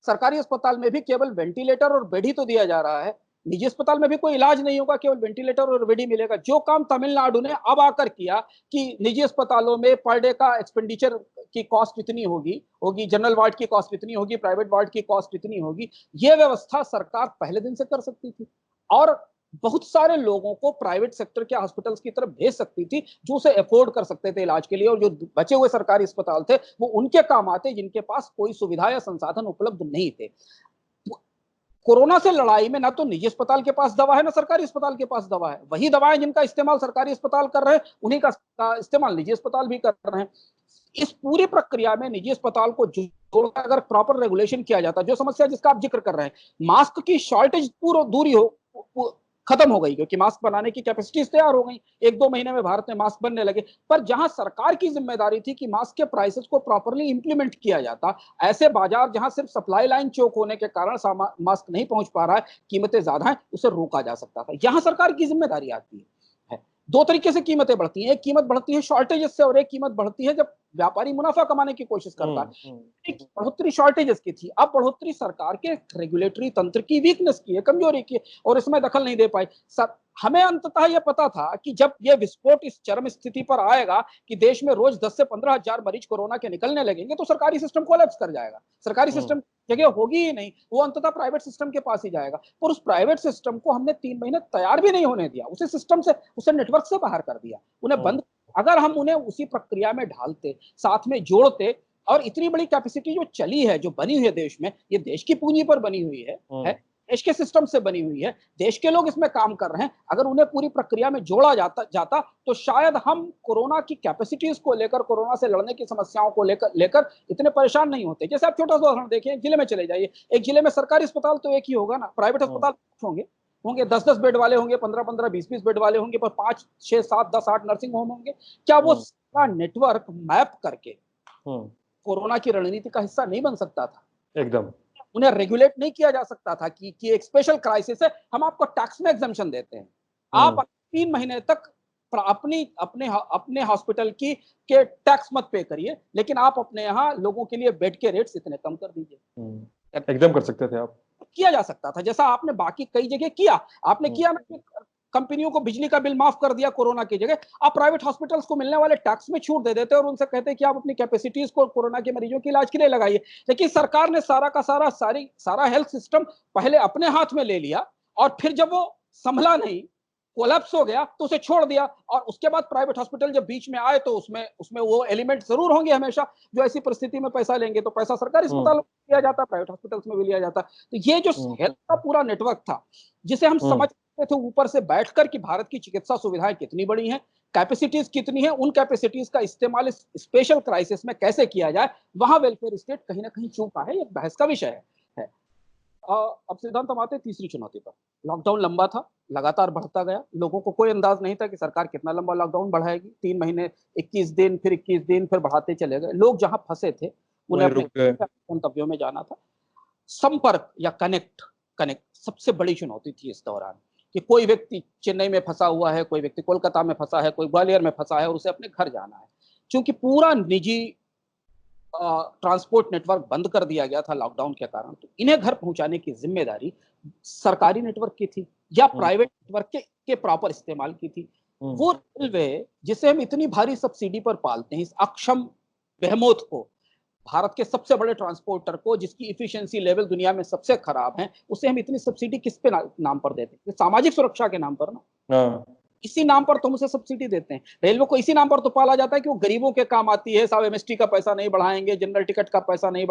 Speaker 2: सरकारी अस्पताल में भी केवल वेंटिलेटर और बेड ही तो दिया जा रहा है। निजी अस्पताल में भी कोई इलाज नहीं होगा, केवल वेंटिलेटर और बेड ही मिलेगा। जो काम तमिलनाडु ने अब आकर किया कि निजी अस्पतालों में पर डे का एक्सपेंडिचर की कॉस्ट इतनी होगी, जनरल वार्ड की कॉस्ट इतनी होगी, प्राइवेट वार्ड की कॉस्ट इतनी होगी, ये व्यवस्था सरकार पहले दिन से कर सकती थी और बहुत सारे लोगों को प्राइवेट सेक्टर के हॉस्पिटल्स की तरफ भेज सकती थी, जो उसे अफोर्ड कर सकते थे इलाज के लिए। और जो बचे हुए सरकारी अस्पताल थे वो उनके काम आते जिनके पास कोई सुविधा या संसाधन उपलब्ध नहीं थे। कोरोना से लड़ाई में ना तो निजी अस्पताल के पास दवा है, ना सरकारी अस्पताल के पास दवा है। वही दवाएं जिनका इस्तेमाल सरकारी अस्पताल कर रहे हैं, उन्हीं का इस्तेमाल निजी अस्पताल भी कर रहे हैं। इस पूरी प्रक्रिया में निजी अस्पताल को जोड़कर अगर प्रॉपर रेगुलेशन किया जाता, जो समस्या जिसका आप जिक्र कर रहे हैं, मास्क की शॉर्टेज पूरी दूरी हो खत्म हो गई, क्योंकि मास्क बनाने की कैपेसिटीज तैयार हो गई, 1-2 महीने में भारत में मास्क बनने लगे। पर जहां सरकार की जिम्मेदारी थी कि मास्क के प्राइसेस को प्रॉपर्ली इंप्लीमेंट किया जाता, ऐसे बाजार जहां सिर्फ सप्लाई लाइन चोक होने के कारण मास्क नहीं पहुंच पा रहा है, कीमतें ज्यादा हैं, उसे रोका जा सकता था। यहां सरकार की जिम्मेदारी आती है। 2 तरीके से कीमतें बढ़ती हैं, एक कीमत बढ़ती है शॉर्टेज से और एक कीमत बढ़ती है जब व्यापारी मुनाफा कमाने की कोशिश करता है। बढ़ोतरी शॉर्टेजेस की थी, अब बढ़ोतरी सरकार के रेगुलेटरी तंत्र की वीकनेस की है, कमजोरी की है, और इसमें दखल नहीं दे पाई। हमें अंततः यह पता था कि जब यह विस्फोट इस चरम स्थिति पर आएगा कि देश में रोज 10 से 15 हजार मरीज कोरोना के निकलने लगेंगे, तो सरकारी सिस्टम कोलैप्स कर जाएगा। सरकारी सिस्टम जगह होगी ही नहीं, वो अंततः प्राइवेट सिस्टम के पास ही जाएगा। पर उस प्राइवेट सिस्टम को हमने 3 महीने तैयार भी नहीं होने दिया, उसे सिस्टम से, उसे नेटवर्क से बाहर कर दिया, उन्हें बंद। अगर हम उन्हें उसी प्रक्रिया में ढालते, साथ में जोड़ते, और इतनी बड़ी कैपेसिटी जो चली है, जो बनी हुई है देश में, ये देश की पूंजी पर बनी हुई है, देश के सिस्टम से बनी हुई है, देश के लोग इसमें काम कर रहे हैं, अगर उन्हें पूरी प्रक्रिया में जोड़ा जाता तो शायद हम कोरोना की कैपेसिटीज को लेकर, कोरोना से लड़ने की समस्याओं को लेकर इतने परेशान नहीं होते। जैसे आप छोटा सा उदाहरण देखिए, जिले में चले जाइए, एक जिले में सरकारी अस्पताल तो एक ही होगा ना, प्राइवेट अस्पताल होंगे 10-10 बेड वाले होंगे, 15-15, 20-20 बेड वाले होंगे, पर 5, 6, 7, 10, 8 नर्सिंग होम होंगे। क्या वो सारा नेटवर्क मैप करके कोरोना की रणनीति का हिस्सा नहीं बन सकता था?
Speaker 1: एकदम।
Speaker 2: उन्हें रेगुलेट नहीं किया जा सकता था कि एक स्पेशल क्राइसिस है, हम आपको टैक्स में एग्जम्पशन देते हैं, आप 3 महीने तक अपने हॉस्पिटल के टैक्स मत पे करिए, लेकिन आप अपने यहाँ लोगों के लिए बेड के रेट्स इतने कम कर दीजिए।
Speaker 1: एकदम कर सकते थे आप,
Speaker 2: किया जा सकता था, जैसा आपने बाकी कई जगह किया। आपने किया ना, कंपनियों को बिजली का बिल माफ कर दिया कोरोना की जगह, आप प्राइवेट हॉस्पिटल्स को मिलने वाले टैक्स में छूट दे देते और उनसे कहते कि आप अपनी कैपेसिटीज को कोरोना के मरीजों के इलाज के लिए लगाइए। लेकिन सरकार ने सारा का सारा हेल्थ सिस्टम पहले अपने हाथ में ले लिया, और फिर जब वो संभला नहीं, कोलैप्स हो गया, तो उसे छोड़ दिया। और उसके बाद प्राइवेट हॉस्पिटल जब बीच में आए, तो उसमें वो एलिमेंट जरूर होंगे हमेशा, जो ऐसी परिस्थिति में पैसा लेंगे, तो पैसा सरकारी अस्पतालों में लिया जाता, प्राइवेट हॉस्पिटल्स में भी लिया जाता। तो ये जो हेल्थ का पूरा नेटवर्क था, जिसे हम समझते थे ऊपर से बैठकर कि भारत की चिकित्सा सुविधाएं कितनी बड़ी हैं, कैपेसिटीज कितनी है, उन कैपेसिटीज का इस्तेमाल इस स्पेशल क्राइसिस में कैसे किया जाए, वहां वेलफेयर स्टेट कहीं ना कहीं चूका है। एक बहस का विषय है। अब सिद्धांत हम आते हैं तीसरी चुनौती पर। लॉकडाउन लंबा था, लगातार बढ़ता गया, लोगों को कोई अंदाज नहीं था कि सरकार कितना लंबा लॉकडाउन बढ़ाएगी। 3 महीने, 21 दिन, फिर 21 दिन, फिर बढ़ाते चले गए। लोग जहां फंसे थे, उन्हें अपने गंतव्यों में जाना था। संपर्क या कनेक्ट सबसे बड़ी चुनौती थी इस दौरान, कि कोई व्यक्ति चेन्नई में फंसा हुआ है, कोई व्यक्ति कोलकाता में फंसा है, कोई ग्वालियर में फंसा है, और उसे अपने घर जाना है। क्योंकि पूरा निजी ट्रांसपोर्ट नेटवर्क बंद कर दिया गया था लॉकडाउन के कारण, तो इन्हें घर पहुंचाने की जिम्मेदारी सरकारी नेटवर्क की थी या प्राइवेट नेटवर्क के प्रॉपर इस्तेमाल की थी। वो रेलवे, जिसे हम इतनी भारी सब्सिडी पर पालते हैं, इस अक्षम बेहमोत को, भारत के सबसे बड़े ट्रांसपोर्टर को, जिसकी इफिशिएंसी लेवल दुनिया में सबसे खराब है, उसे हम इतनी सब्सिडी किस पे नाम पर देते हैं? सामाजिक सुरक्षा के नाम पर ना, इसी नाम पर तो हम उसे सब्सिडी देते हैं। रेलवे को इसी नाम पर तो पाला जाता है कि वो गरीबों के काम आती है। साहब एमएसटी का पैसा नहीं बढ़ाएंगे, जनरल टिकट का पैसा नहीं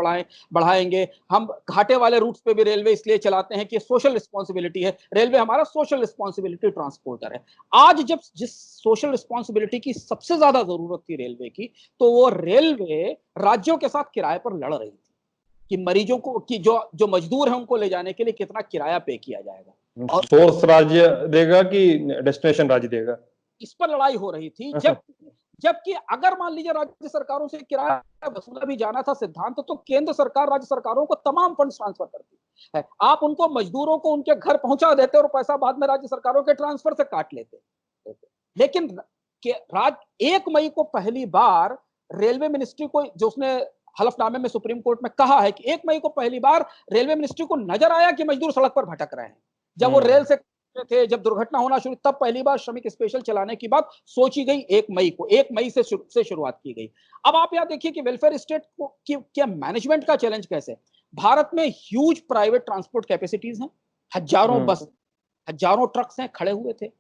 Speaker 2: बढ़ाएंगे। हम घाटे वाले रूट्स पे भी रेलवे इसलिए चलाते हैं कि सोशल रिस्पॉन्सिबिलिटी है। रेलवे हमारा सोशल रिस्पॉन्सिबिलिटी ट्रांसपोर्टर है। आज जब जिस सोशल रिस्पॉन्सिबिलिटी की सबसे ज्यादा जरूरत थी रेलवे की, तो वो रेलवे राज्यों के साथ किराए पर लड़ रही थी कि मरीजों को, कि जो मजदूर है उनको ले जाने के लिए कितना किराया पे किया जाएगा,
Speaker 1: और सोर्स राज्य देगा कि डेस्टिनेशन राज्य देगा, इस
Speaker 2: पर लड़ाई हो रही थी। जबकि अगर मान लीजिए राज्य सरकारों से किराया वसूला भी जाना था सिद्धांत, तो केंद्र सरकार राज्य सरकारों को तमाम फंड ट्रांसफर करती है। आप उनको, मजदूरों को उनके घर पहुंचा देते और पैसा बाद में राज्य सरकारों के ट्रांसफर से काट लेते। लेकिन 1 मई को पहली बार रेलवे मिनिस्ट्री को, जो उसने हलफनामे में सुप्रीम कोर्ट में कहा है कि 1 मई को पहली बार रेलवे मिनिस्ट्री को नजर आया कि मजदूर सड़क पर भटक रहे हैं। जब वो रेल से थे, जब दुर्घटना होना शुरू, तब पहली बार श्रमिक स्पेशल चलाने की बात सोची गई। 1 मई से शुरुआत की गई। अब आप यहां देखिए कि वेलफेयर स्टेट क्या मैनेजमेंट का चैलेंज कैसे। भारत में ह्यूज प्राइवेट ट्रांसपोर्ट कैपेसिटीज हैं, हजारों बस, हजारों ट्रक्स हैं, खड़े हुए थे।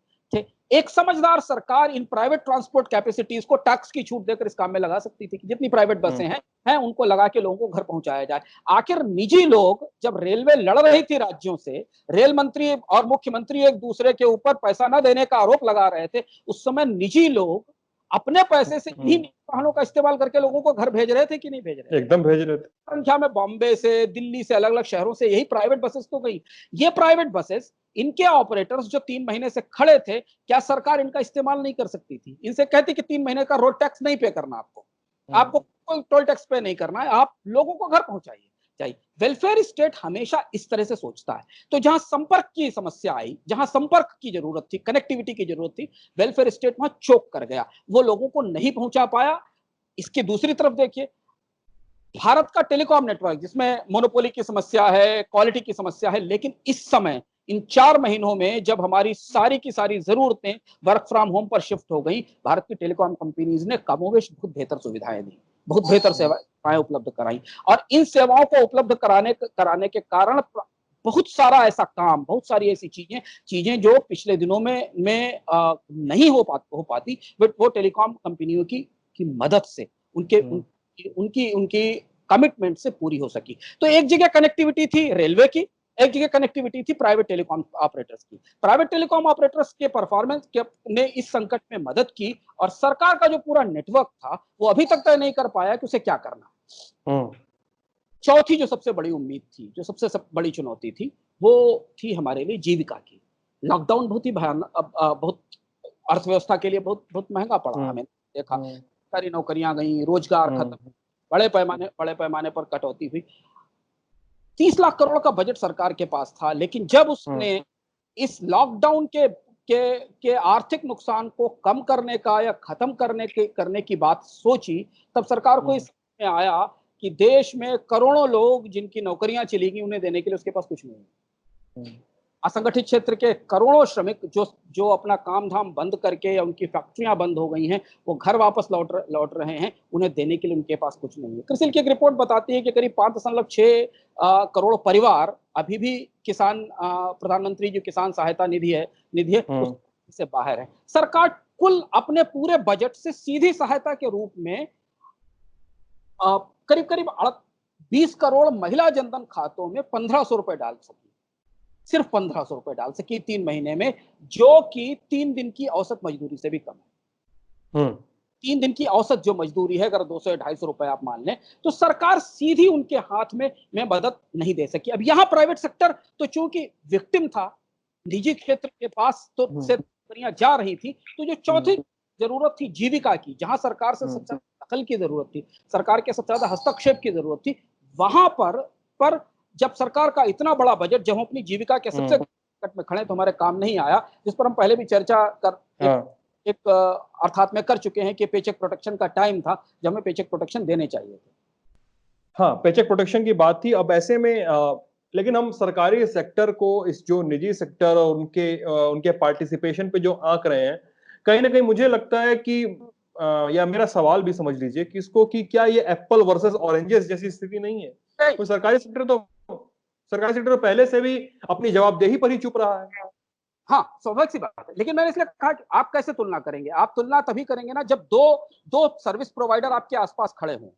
Speaker 2: एक समझदार सरकार इन प्राइवेट ट्रांसपोर्ट कैपेसिटीज को टैक्स की छूट देकर इस काम में लगा सकती थी कि जितनी प्राइवेट बसें हैं उनको लगा के लोगों को घर पहुंचाया जाए। आखिर निजी लोग, जब रेलवे लड़ रही थी राज्यों से, रेल मंत्री और मुख्यमंत्री एक दूसरे के ऊपर पैसा न देने का आरोप लगा रहे थे, उस समय निजी लोग अपने पैसे से ही वाहनों का इस्तेमाल करके लोगों को घर भेज रहे थे कि नहीं भेज रहे? एकदम भेज रहे थे। संख्या में बॉम्बे से, दिल्ली से, अलग अलग शहरों से यही प्राइवेट बसेस तो गई। ये प्राइवेट बसेस, इनके ऑपरेटर्स जो 3 महीने से खड़े थे, क्या सरकार इनका इस्तेमाल नहीं कर सकती थी? इनसे कहती कि 3 महीने का रोड टैक्स नहीं पे करना, आपको कोई टोल टैक्स पे नहीं करना है, आप लोगों को घर पहुंचाइए। वेलफेयर स्टेट हमेशा इस तरह से सोचता है। तो जहां संपर्क की समस्या आई, जहां संपर्क की जरूरत थी, कनेक्टिविटी की जरूरत थी, वेलफेयर स्टेट वहां चोक कर गया। वो लोगों को नहीं पहुंचा पाया। इसकी दूसरी तरफ देखिए, भारत का टेलीकॉम नेटवर्क जिसमें मोनोपोली की समस्या है, क्वालिटी की समस्या है, लेकिन इस समय इन 4 महीनों में जब हमारी सारी की सारी जरूरतें वर्क फ्रॉम होम पर शिफ्ट हो गई, भारत की टेलीकॉम कंपनीज ने कमोवेश बहुत बेहतर सुविधाएं दी, बहुत बेहतर सेवाएं उपलब्ध कराई। और इन सेवाओं को उपलब्ध कराने के कारण बहुत सारा ऐसा काम, बहुत सारी ऐसी चीजें जो पिछले दिनों में नहीं हो पाती, बट वो टेलीकॉम कंपनियों की मदद से, उनकी उनकी कमिटमेंट से पूरी हो सकी। तो एक जगह कनेक्टिविटी थी रेलवे की, एक जगह कनेक्टिविटी थी प्राइवेट टेलीकॉम ऑपरेटर्स की। प्राइवेट टेलीकॉम ऑपरेटर्स के परफॉर्मेंस ने इस संकट में मदद की, और सरकार का जो पूरा नेटवर्क था वो अभी तक तय नहीं कर पाया कि उसे क्या करना। चौथी जो सबसे बड़ी उम्मीद थी, जो सबसे बड़ी चुनौती थी, वो थी हमारे लिए जीविका की। लॉकडाउन बहुत ही भयानक, बहुत अर्थव्यवस्था के लिए बहुत बहुत महंगा पड़ा। हमें देखा सारी नौकरियां गई, रोजगार खत्म, बड़े पैमाने पर कटौती हुई। 30 लाख करोड़ का बजट सरकार के पास था, लेकिन जब उसने इस लॉकडाउन के आर्थिक नुकसान को कम करने का या खत्म करने की बात सोची, तब सरकार को इस में आया कि देश में करोड़ों लोग जिनकी नौकरियां चली गई, उन्हें देने के लिए उसके पास कुछ नहीं है। असंगठित क्षेत्र के करोड़ों श्रमिक जो अपना काम धाम बंद करके या उनकी फैक्ट्रियां बंद हो गई हैं, वो घर वापस लौट रहे हैं, उन्हें देने के लिए उनके पास कुछ नहीं है। क्रिसिल की एक रिपोर्ट बताती है कि करीब 5.6 करोड़ परिवार अभी भी प्रधानमंत्री जो किसान सहायता निधि है उससे बाहर है। सरकार कुल अपने पूरे बजट से सीधी सहायता के रूप में करीब 20 करोड़ महिला जनधन खातों में 1500 रुपए डाल सकी, सिर्फ 1500 रुपए डाल सकी 3 महीने में, जो कि 3 दिन की औसत मजदूरी से भी कम है। 3 दिन की औसत जो मजदूरी है, अगर 200-250 रुपए आप मान लें, तो सरकार सीधी उनके हाथ में मदद नहीं दे सकी। अब यहाँ प्राइवेट सेक्टर तो चूंकि विक्टिम था, निजी क्षेत्र के पास तो से नौकरियां जा रही थी, तो जो चौथी जरूरत थी जीविका की, जहां सरकार से सबसे दखल की जरूरत थी, सरकार के सबसे ज्यादा हस्तक्षेप की जरूरत थी, वहां पर जब सरकार का इतना बड़ा बजट, जब हम अपनी जीविका के सबसे संकट में खड़े, तो हमारे काम नहीं आया, जिस पर हम पहले भी चर्चा एक अर्थात में कर चुके हैं कि पेचेक प्रोटेक्शन का टाइम था जब हमें पेचेक प्रोटेक्शन देने चाहिए थे।
Speaker 1: हाँ, पेचेक प्रोटेक्शन की बात थी। अब ऐसे में लेकिन हम सरकारी सेक्टर को, इस जो निजी सेक्टर और उनके पार्टिसिपेशन पे जो आंक रहे हैं, कहीं ना कहीं मुझे लगता है कि या मेरा सवाल भी समझ लीजिए कि इसको, कि क्या ये एप्पल वर्सेस ऑरेंजेस जैसी स्थिति नहीं है? तो सरकारी सेक्टर पहले से भी अपनी जवाबदेही पर ही चुप रहा है।
Speaker 2: हाँ, स्वाभाविक सी बात है, लेकिन मैंने इसलिए कहा कि आप कैसे तुलना करेंगे? आप तुलना तभी करेंगे ना जब दो सर्विस प्रोवाइडर आपके आसपास खड़े हों,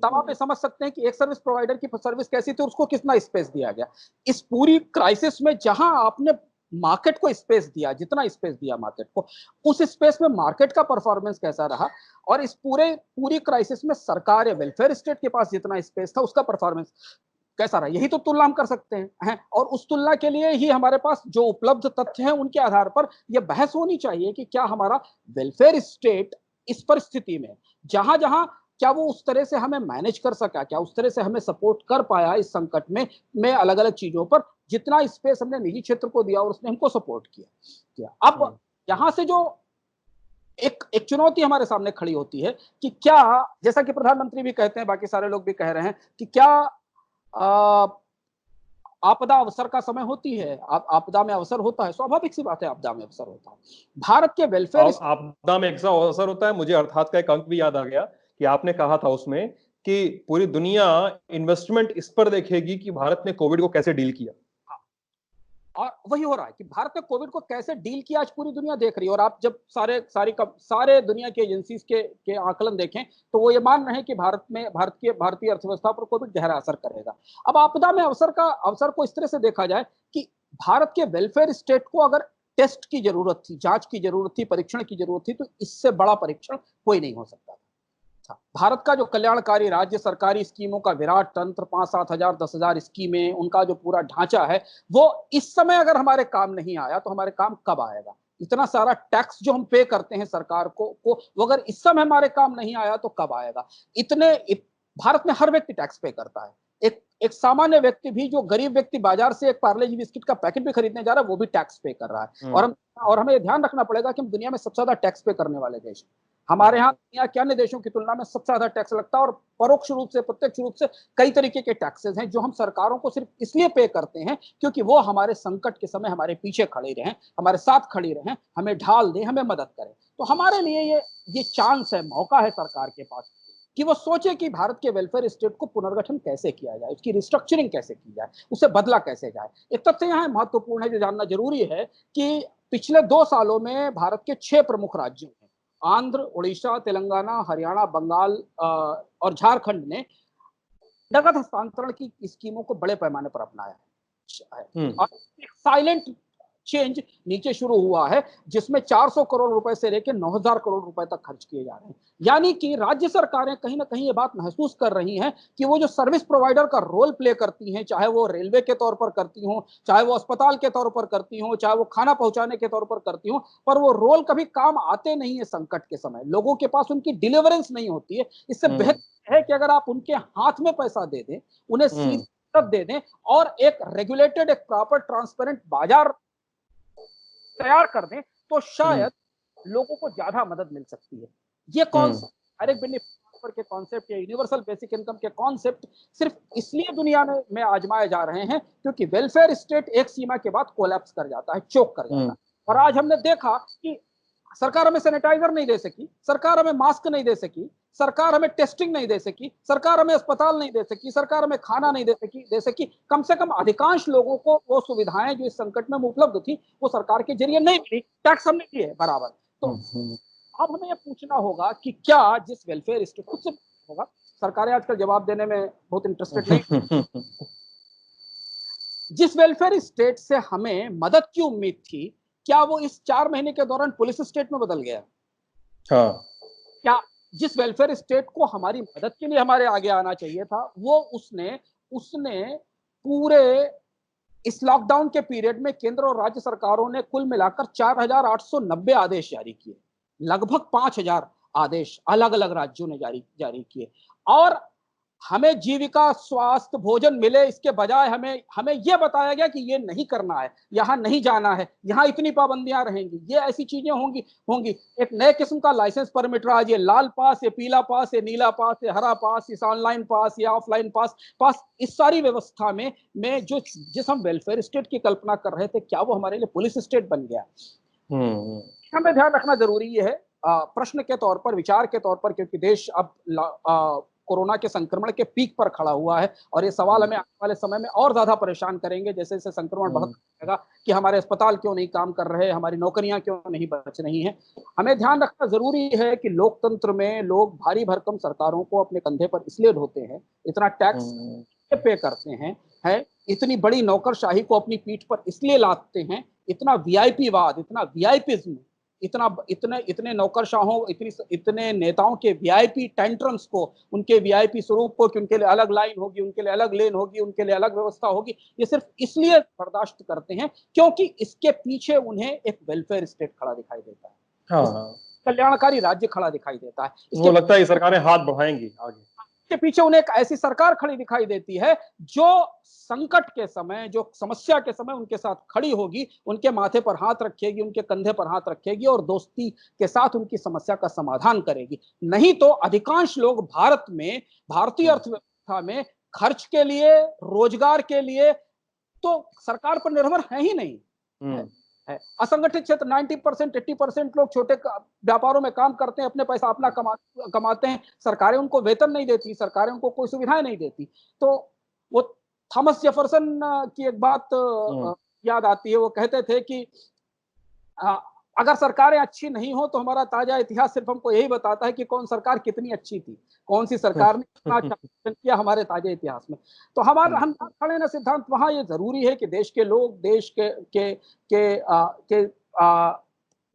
Speaker 2: तब आप ये समझ सकते हैं कि एक सर्विस प्रोवाइडर की सर्विस कैसी थी, उसको कितना स्पेस दिया गया। इस पूरी क्राइसिस में जहां आपने मार्केट को स्पेस दिया, जितना स्पेस दिया मार्केट को, उस स्पेस में मार्केट का परफॉर्मेंस कैसा रहा, और इस पूरी क्राइसिस में सरकार या वेलफेयर स्टेट के पास जितना स्पेस था, उसका परफॉर्मेंस कैसा रहा, यही तो तुलना हम कर सकते हैं। और उस तुलना के लिए ही हमारे पास जो उपलब्ध तथ्य हैं, उनके आधार पर यह बहस होनी चाहिए कि क्या हमारा वेलफेयर स्टेट इस परिस्थिति में, जहां जहां क्या वो उस तरह से हमें मैनेज कर सका, क्या उस तरह से हमें सपोर्ट कर पाया इस संकट में अलग अलग चीजों पर, जितना स्पेस हमने निजी क्षेत्र को दिया और उसने हमको सपोर्ट किया। अब यहां से जो एक चुनौती हमारे सामने खड़ी होती है कि क्या, जैसा कि प्रधानमंत्री भी कहते हैं, बाकी सारे लोग भी कह रहे हैं कि क्या आपदा अवसर का समय होती है, आपदा में अवसर होता है, स्वाभाविक सी बात है, आपदा में अवसर होता है। भारत के वेलफेयर
Speaker 1: आपदा में ऐसा अवसर होता है। मुझे अर्थात का एक अंक भी याद आ गया कि आपने कहा था उसमें कि पूरी दुनिया इन्वेस्टमेंट इस पर देखेगी कि भारत ने कोविड को कैसे डील किया।
Speaker 2: और वही हो रहा है कि भारत ने कोविड को कैसे डील किया, आज पूरी दुनिया देख रही है। और आप जब सारे दुनिया के एजेंसीज के आकलन देखें, तो वो ये मान रहे हैं कि भारतीय अर्थव्यवस्था पर कोविड गहरा असर करेगा। अब आपदा में अवसर को इस तरह से देखा जाए कि भारत के वेलफेयर स्टेट को अगर टेस्ट की जरूरत थी, जांच की जरूरत थी, परीक्षण की जरूरत थी, तो इससे बड़ा परीक्षण कोई नहीं हो सकता था। भारत का जो कल्याणकारी राज्य सरकारी स्कीमों का विराट तंत्र, 5-7 हजार 10,000 स्कीमें, उनका जो पूरा ढांचा है, वो इस समय अगर हमारे काम नहीं आया तो हमारे काम कब आएगा? इतना सारा टैक्स जो हम पे करते हैं सरकार को वो अगर इस समय हमारे काम नहीं आया तो कब आएगा? भारत में हर व्यक्ति टैक्स पे करता है। एक सामान्य व्यक्ति भी, जो गरीब व्यक्ति बाजार से एक पार्ले जी बिस्किट का पैकेट भी खरीदने जा रहा है, वो भी टैक्स पे कर रहा है। और हमें ध्यान रखना पड़ेगा कि हम दुनिया में सबसे ज्यादा टैक्स पे करने वाले देश हैं। हमारे यहाँ क्या अन्य देशों की तुलना में सबसे ज्यादा टैक्स लगता है, और परोक्ष रूप से प्रत्यक्ष रूप से कई तरीके के टैक्सेस हैं जो हम सरकारों को सिर्फ इसलिए पे करते हैं क्योंकि वो हमारे संकट के समय हमारे पीछे खड़े रहें, हमारे साथ खड़ी रहें, हमें ढाल दें, हमें मदद करें। तो हमारे लिए ये चांस है, मौका है सरकार के पास कि वो सोचे कि भारत के वेलफेयर स्टेट को पुनर्गठन कैसे किया जाए, उसकी रिस्ट्रक्चरिंग कैसे की जाए, उसे बदला कैसे जाए। एक तथ्य यहाँ महत्वपूर्ण है जो जानना जरूरी है कि पिछले 2 सालों में भारत के 6 प्रमुख राज्यों में आंध्र, उड़ीसा, तेलंगाना, हरियाणा, बंगाल और झारखंड ने नगद हस्तांतरण की स्कीमों को बड़े पैमाने पर अपनाया है। और साइलेंट चेंज नीचे शुरू हुआ है जिसमें 400 करोड़ रुपए से लेकर 9,000 करोड़ रुपए तक खर्च किए जा रहे हैं। यानी कि राज्य सरकारें कहीं ना कहीं ये बात महसूस कर रही हैं कि वो जो सर्विस प्रोवाइडर का रोल प्ले करती हैं, चाहे वो रेलवे के तौर पर करती हो, चाहे वो अस्पताल के तौर पर करती हो, चाहे वो खाना पहुंचाने के तौर पर करती हो, पर वो रोल कभी काम आते नहीं है। संकट के समय लोगों के पास उनकी डिलीवरेंस नहीं होती है। इससे बेहतर है कि अगर आप उनके हाथ में पैसा दे दें, उन्हें सीधे दे दें और एक रेगुलेटेड, एक प्रॉपर ट्रांसपेरेंट बाजार तैयार कर दें, तो शायद लोगों को ज्यादा मदद मिल सकती है। ये कॉन्सेप्ट, डायरेक्ट बेनिफिट के कॉन्सेप्ट या यूनिवर्सल बेसिक इनकम के कॉन्सेप्ट सिर्फ इसलिए दुनिया में आजमाए जा रहे हैं क्योंकि वेलफेयर स्टेट एक सीमा के बाद कोलैप्स कर जाता है, चोक कर जाता है। और आज हमने देखा कि सरकार हमें सैनिटाइजर नहीं दे सकी, सरकार हमें मास्क नहीं दे सकी, सरकार हमें टेस्टिंग नहीं दे सकी, सरकार हमें अस्पताल नहीं दे सकी, सरकार हमें खाना नहीं दे सकी। कम से कम अधिकांश लोगों को वो सुविधाएं जो इस संकट में उपलब्ध थी वो सरकार के जरिए नहीं मिली। टैक्स हमने दिए बराबर। तो अब हमें ये पूछना होगा कि क्या जिस वेलफेयर स्टेट, खुद से होगा, सरकारें आजकल जवाब देने में बहुत इंटरेस्टेड नहीं, जिस वेलफेयर स्टेट से हमें मदद की उम्मीद थी, क्या वो इस 4 महीने के दौरान पुलिस स्टेट में बदल गया? हाँ। क्या जिस वेलफेयर स्टेट को हमारी मदद के लिए हमारे आगे आना चाहिए था, वो उसने पूरे इस लॉकडाउन के पीरियड में केंद्र और राज्य सरकारों ने कुल मिलाकर 4,890 आदेश जारी किए, लगभग 5,000 आदेश अलग अलग राज्यों ने जारी किए। और हमें जीविका, स्वास्थ्य, भोजन मिले, इसके बजाय हमें यह बताया गया कि ये नहीं करना है, यहां नहीं जाना है, यहां इतनी पाबंदियां रहेंगी, ये ऐसी चीजें होंगी। एक नए किस्म का लाइसेंस परमिट रहा, ये लाल पास, ये पीला पास, ये नीला पास, ये हरा पास, इस ऑनलाइन पास, ये ऑफलाइन पास। इस सारी व्यवस्था में जिस हम वेलफेयर स्टेट की कल्पना कर रहे थे, क्या वो हमारे लिए पुलिस स्टेट बन गया? हमें ध्यान रखना जरूरी है प्रश्न के तौर पर, विचार के तौर पर, क्योंकि देश अब कोरोना के संक्रमण के पीक पर खड़ा हुआ है और ये सवाल हमें आने वाले समय में और ज्यादा परेशान करेंगे जैसे जैसे संक्रमण बढ़ता जाएगा कि हमारे अस्पताल क्यों नहीं काम कर रहे, हमारी नौकरियां क्यों नहीं बच रही हैं। हमें ध्यान रखना जरूरी है कि लोकतंत्र में लोग भारी भरकम सरकारों को अपने कंधे पर इसलिए ढोते हैं, इतना टैक्स पे करते हैं, इतनी बड़ी नौकरशाही को अपनी पीठ पर इसलिए लादते हैं, इतना वीआईपीवाद, इतना वीआईपीज्म, इतने नौकरशाहों, इतने नेताओं के वीआईपी टेंट्रम्स को, उनके वीआईपी स्वरूप को कि उनके लिए अलग लाइन होगी, उनके लिए अलग लेन होगी, उनके लिए अलग व्यवस्था होगी, ये सिर्फ इसलिए बर्दाश्त करते हैं क्योंकि इसके पीछे उन्हें एक वेलफेयर स्टेट खड़ा दिखाई देता है। हाँ। कल्याणकारी राज्य खड़ा दिखाई देता है।
Speaker 1: वो लगता है सरकारें हाथ बढ़ाएंगी आगे,
Speaker 2: के पीछे उन्हें एक ऐसी सरकार खड़ी दिखाई देती है जो संकट के समय, जो समस्या के समय उनके साथ खड़ी होगी, उनके माथे पर हाथ रखेगी, उनके कंधे पर हाथ रखेगी और दोस्ती के साथ उनकी समस्या का समाधान करेगी। नहीं तो अधिकांश लोग भारत में, भारतीय अर्थव्यवस्था में खर्च के लिए, रोजगार के लिए तो सरकार पर निर्भर है ही नहीं। असंगठित क्षेत्र 90%, 80% लोग छोटे व्यापारों में काम करते हैं, अपने पैसा अपना कमाते हैं, सरकारें उनको वेतन नहीं देती, सरकारें उनको कोई सुविधाएं नहीं देती। तो वो थॉमस जेफरसन की एक बात याद आती है, वो कहते थे कि अगर सरकारें अच्छी नहीं हो तो हमारा ताजा इतिहास सिर्फ हमको यही बताता है कि कौन सरकार कितनी अच्छी थी, कौन सी सरकार ने कितना अच्छा किया हमारे ताजे इतिहास में। तो हम खड़े ना सिद्धांत, वहां ये जरूरी है कि देश के लोग, देश के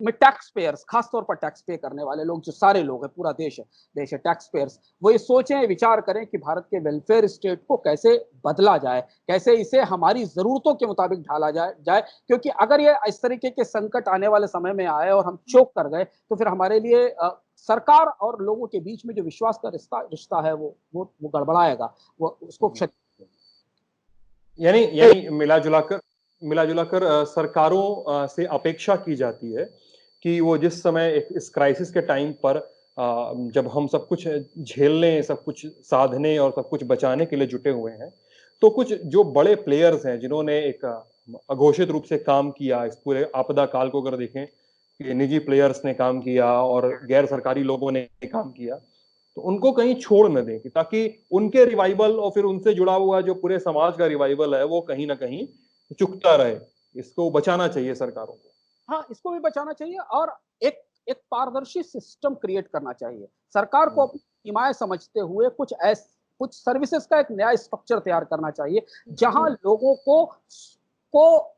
Speaker 2: में टैक्स पेयर्स, खासतौर पर टैक्स पे करने वाले लोग, जो सारे लोग हैं, पूरा देश है टैक्स पेयर्स, वो ये सोचें, विचार करें कि भारत के वेलफेयर स्टेट को कैसे बदला जाए, कैसे इसे हमारी जरूरतों के मुताबिक ढाला जाए। क्योंकि अगर ये इस तरीके के संकट आने वाले समय में आए और हम चोक कर गए तो फिर हमारे लिए सरकार और लोगों के बीच में जो विश्वास का रिश्ता है वो गड़बड़ाएगा, वो उसको क्षति।
Speaker 1: यानी मिला जुलाकर सरकारों से अपेक्षा की जाती है कि वो जिस समय इस क्राइसिस के टाइम पर जब हम सब कुछ झेलने, सब कुछ साधने और सब कुछ बचाने के लिए जुटे हुए हैं, तो कुछ जो बड़े प्लेयर्स हैं जिन्होंने एक अघोषित रूप से काम किया इस पूरे आपदा काल को अगर देखें कि निजी प्लेयर्स ने काम किया और गैर सरकारी लोगों ने काम किया, तो उनको कहीं छोड़ न दें ताकि उनके रिवाइवल और फिर उनसे जुड़ा हुआ जो पूरे समाज का रिवाइवल है वो कहीं ना कहीं चुकता रहे। इसको बचाना चाहिए सरकारों को।
Speaker 2: हाँ, इसको भी बचाना चाहिए और एक एक पारदर्शी सिस्टम क्रिएट करना चाहिए। सरकार को अपनी सीमाएं समझते हुए कुछ सर्विसेज का एक नया स्ट्रक्चर तैयार करना चाहिए, जहां लोगों को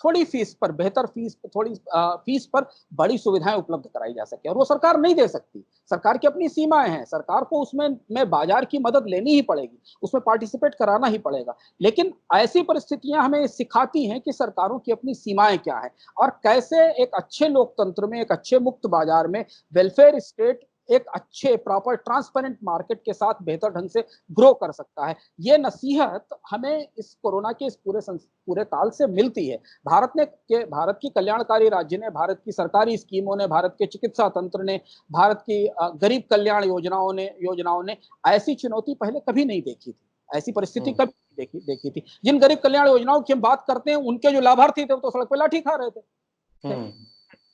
Speaker 2: थोड़ी फीस पर, बेहतर फीस पर, थोड़ी फीस पर बड़ी सुविधाएं उपलब्ध कराई जा सके। और वो सरकार नहीं दे सकती, सरकार की अपनी सीमाएं हैं, सरकार को उसमें में बाजार की मदद लेनी ही पड़ेगी, उसमें पार्टिसिपेट कराना ही पड़ेगा। लेकिन ऐसी परिस्थितियां हमें सिखाती हैं कि सरकारों की अपनी सीमाएं क्या है और कैसे एक अच्छे लोकतंत्र में, एक अच्छे मुक्त बाजार में वेलफेयर स्टेट एक अच्छे प्रॉपर ट्रांसपेरेंट मार्केट के साथ बेहतर ढंग से ग्रो कर सकता है। ये नसीहत हमें इस कोरोना के इस पूरे काल से मिलती है। भारत की कल्याणकारी राज्य ने, भारत की सरकारी स्कीमों ने, भारत के चिकित्सा तंत्र ने, भारत की गरीब कल्याण योजनाओं ने ऐसी चुनौती पहले कभी नहीं देखी थी, ऐसी परिस्थिति कभी देखी थी। जिन गरीब कल्याण योजनाओं की हम बात करते हैं, उनके जो लाभार्थी थे वो तो सड़क पे लाठी खा रहे थे,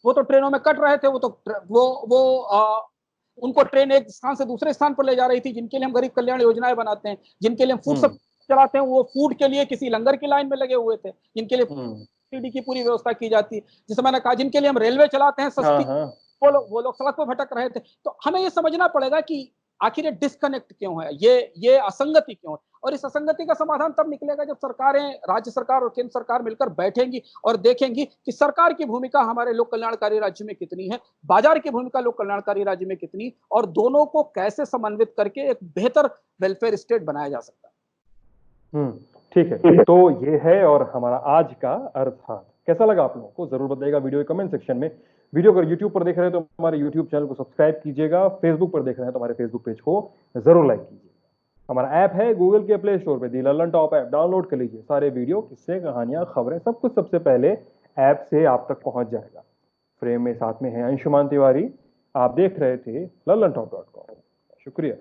Speaker 2: वो तो ट्रेनों में कट रहे थे, उनको ट्रेन एक स्थान से दूसरे स्थान पर ले जा रही थी। जिनके लिए हम गरीब कल्याण योजनाएं बनाते हैं, जिनके लिए हम फूड सप्लाई चलाते हैं, वो फूड के लिए किसी लंगर की लाइन में लगे हुए थे। जिनके लिए टीडी की पूरी व्यवस्था की जाती है, जैसे मैंने कहा, जिनके लिए हम रेलवे चलाते हैं सस्ती, वो लोग सड़क पर भटक रहे थे। तो हमें ये समझना पड़ेगा कि आखिर ये डिस्कनेक्ट क्यों है, ये असंगति क्यों है। और इस असंगति का समाधान तब निकलेगा जब सरकारें, राज्य सरकार और केंद्र सरकार मिलकर बैठेंगी और देखेंगी कि सरकार की भूमिका हमारे लोक कल्याणकारी राज्य में कितनी है, बाजार की भूमिका लोक कल्याणकारी राज्य में कितनी, और दोनों को कैसे समन्वित करके एक बेहतर वेलफेयर स्टेट बनाया जा सकता है।
Speaker 1: ठीक है, तो ये है और हमारा आज का अर्थात। कैसा लगा आप लोगों को जरूर बताइएगा वीडियो के कमेंट सेक्शन में। वीडियो अगर यूट्यूब पर देख रहे हैं तो हमारे यूट्यूब चैनल को सब्सक्राइब कीजिएगा, फेसबुक पर देख रहे हैं तो हमारे फेसबुक पेज को जरूर लाइक कीजिएगा। हमारा ऐप है गूगल के प्ले स्टोर पे, दी लल्लन टॉप ऐप डाउनलोड कर लीजिए। सारे वीडियो, किस्से, कहानियां, खबरें, सब कुछ सबसे पहले ऐप से आप तक पहुंच जाएगा। फ्रेम में साथ में है अंशुमान तिवारी, आप देख रहे थे लल्लनटॉप.com। शुक्रिया।